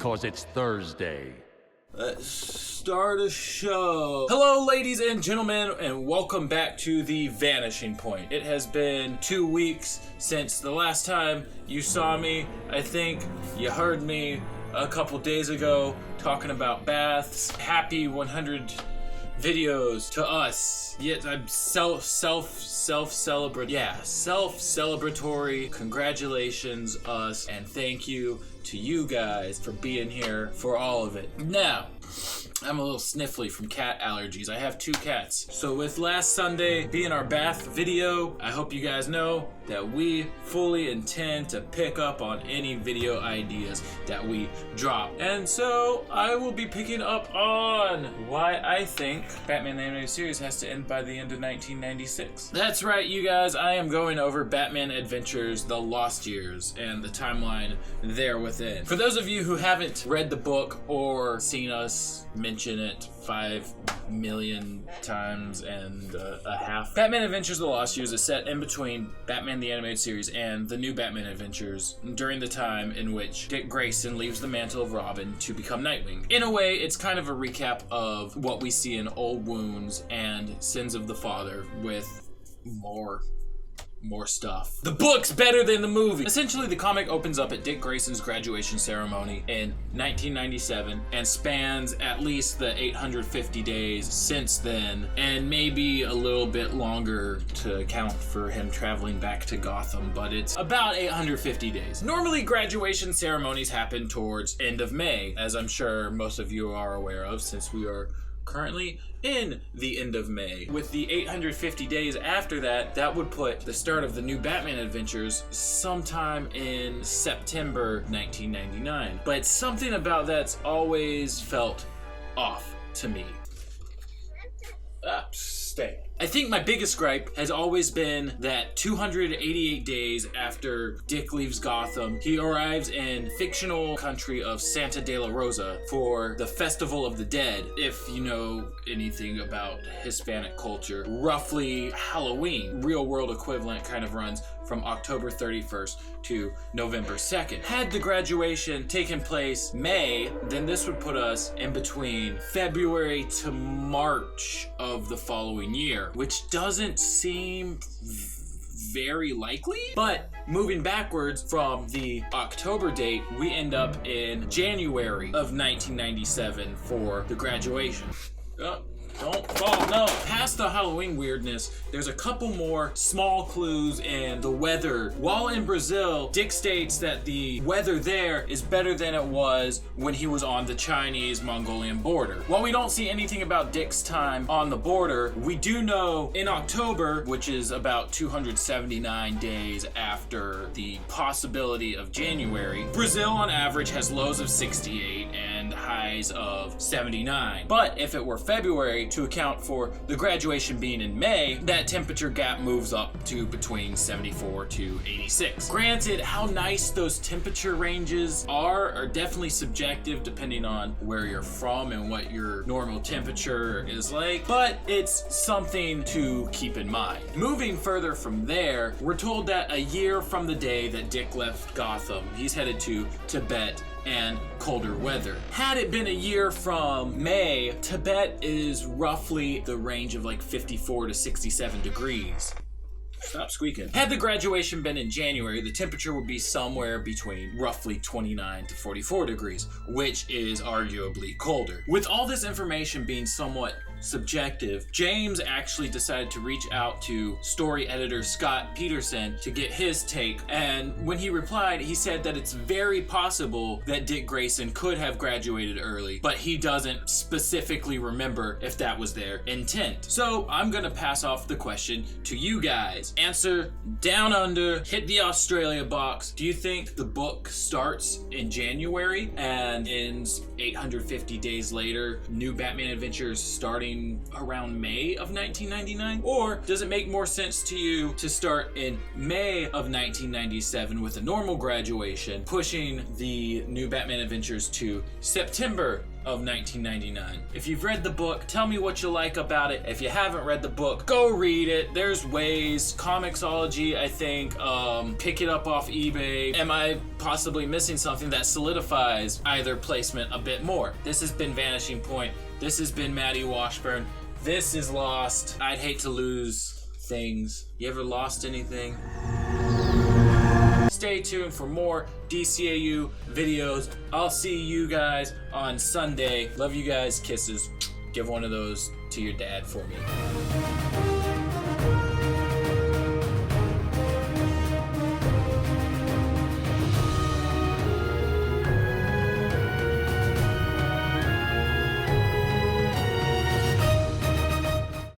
because it's Thursday. Let's start a show. Hello, ladies and gentlemen, and welcome back to the Vanishing Point. It has been 2 weeks since the last time you saw me. I think you heard me a couple days ago talking about baths. Happy 100 videos to us. Yet I'm self-celebratory. Congratulations, us, and thank you to you guys for being here for all of it. Now, I'm a little sniffly from cat allergies. I have 2 cats. So with last Sunday being our bath video, I hope you guys know that we fully intend to pick up on any video ideas that we drop. And so I will be picking up on why I think Batman the Animated Series has to end by the end of 1996. That's right, you guys. I am going over Batman Adventures: The Lost Years and the timeline there within. For those of you who haven't read the book or seen us mention it 5 million times and a half, Batman Adventures: The Lost Years is set in between Batman the Animated Series and the new Batman Adventures during the time in which Dick Grayson leaves the mantle of Robin to become Nightwing. In a way, it's kind of a recap of what we see in Old Wounds and Sins of the Father with more stuff. The book's better than the movie. Essentially, the comic opens up at Dick Grayson's graduation ceremony in 1997 and spans at least the 850 days since then, and maybe a little bit longer to account for him traveling back to Gotham, but it's about 850 days. Normally, graduation ceremonies happen towards end of May, as I'm sure most of you are aware of, since we are currently in the end of May. With the 850 days after that, that would put the start of the new Batman Adventures sometime in September 1999. But something about that's always felt off to me. Stay. I think my biggest gripe has always been that 288 days after Dick leaves Gotham, he arrives in fictional country of Santa de la Rosa for the Festival of the Dead. If you know anything about Hispanic culture, roughly Halloween, real world equivalent, kind of runs from October 31st to November 2nd. Had the graduation taken place May, then this would put us in between February to March of the following year, which doesn't seem very likely. But moving backwards from the October date, we end up in January of 1997 for the graduation. Don't fall, no. Past the Halloween weirdness, there's a couple more small clues in the weather. While in Brazil, Dick states that the weather there is better than it was when he was on the Chinese-Mongolian border. While we don't see anything about Dick's time on the border, we do know in October, which is about 279 days after the possibility of January, Brazil on average has lows of 68 and highs of 79. But if it were February, to account for the graduation being in May, that temperature gap moves up to between 74 to 86. Granted, how nice those temperature ranges are definitely subjective depending on where you're from and what your normal temperature is like, but it's something to keep in mind. Moving further from there, we're told that a year from the day that Dick left Gotham, he's headed to Tibet and colder weather. Had it been a year from May, Tibet is roughly the range of like 54 to 67 degrees. Stop squeaking. Had the graduation been in January, the temperature would be somewhere between roughly 29 to 44 degrees, which is arguably colder. With all this information being somewhat subjective, James actually decided to reach out to story editor Scott Peterson to get his take, and when he replied, he said that it's very possible that Dick Grayson could have graduated early, but he doesn't specifically remember if that was their intent. So I'm gonna pass off the question to you guys. Answer down under, hit the Australia box. Do you think the book starts in January and ends 850 days later, new Batman Adventures starting around May of 1999? Or does it make more sense to you to start in May of 1997 with a normal graduation, pushing the new Batman Adventures to September of 1999. If you've read the book, tell me what you like about it. If you haven't read the book, go read it. There's ways. Comixology, I think. Pick it up off eBay. Am I possibly missing something that solidifies either placement a bit more? This has been Vanishing Point. This has been Maddie Washburn. This is Lost. I'd hate to lose things. You ever lost anything? Stay tuned for more DCAU videos. I'll see you guys on Sunday. Love you guys. Kisses. Give one of those to your dad for me.